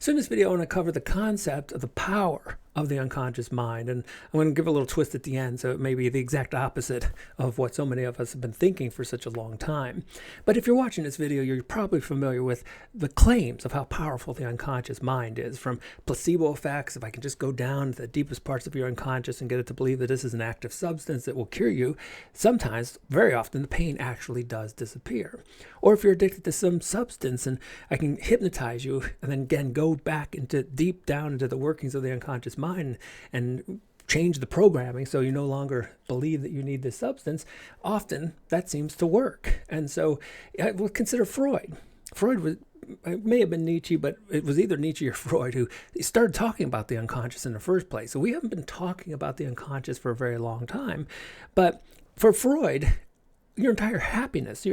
So in this video, I want to cover the concept of the power of the unconscious mind. And I'm going to give a little twist at the end, so it may be the exact opposite of what so many of us have been thinking for such a long time. But if you're watching this video, you're probably familiar with the claims of how powerful the unconscious mind is, from placebo effects. If I can just go down to the deepest parts of your unconscious and get it to believe that this is an active substance that will cure you, sometimes, very often, the pain actually does disappear. Or if you're addicted to some substance and I can hypnotize you and then again go back into deep down into the workings of the unconscious mind and change the programming so you no longer believe that you need this substance, often that seems to work. And so we'll consider Freud. Freud was, it may have been Nietzsche, but it was either Nietzsche or Freud who started talking about the unconscious in the first place. So we haven't been talking about the unconscious for a very long time. But for Freud, your entire happiness,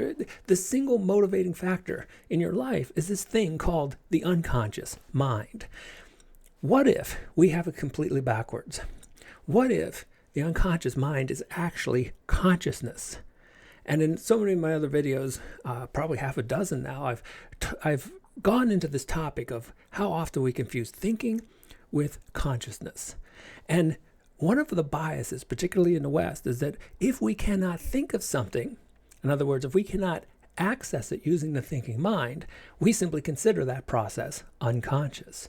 the single motivating factor in your life is this thing called the unconscious mind. What if we have it completely backwards? What if the unconscious mind is actually consciousness? And in so many of my other videos, probably half a dozen now, I've gone into this topic of how often we confuse thinking with consciousness. And one of the biases, particularly in the West, is that if we cannot think of something, in other words, if we cannot access it using the thinking mind, we simply consider that process unconscious.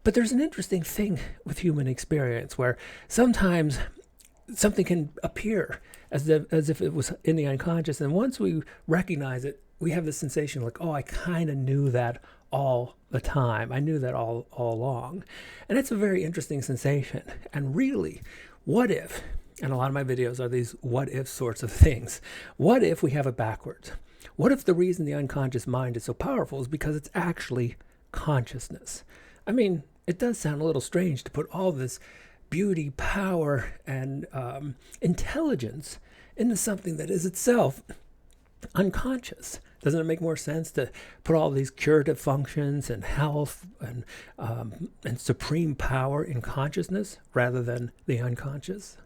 But there's an interesting thing with human experience where sometimes something can appear as if it was in the unconscious, and once we recognize it, we have this sensation like, oh, I kind of knew that all the time. I knew that all along. And it's a very interesting sensation. And really, what if, and a lot of my videos are these what if sorts of things, what if we have it backwards? What if the reason the unconscious mind is so powerful is because it's actually consciousness? I mean, it does sound a little strange to put all this beauty, power, and intelligence into something that is itself unconscious. Doesn't it make more sense to put all these curative functions and health and supreme power in consciousness rather than the unconscious?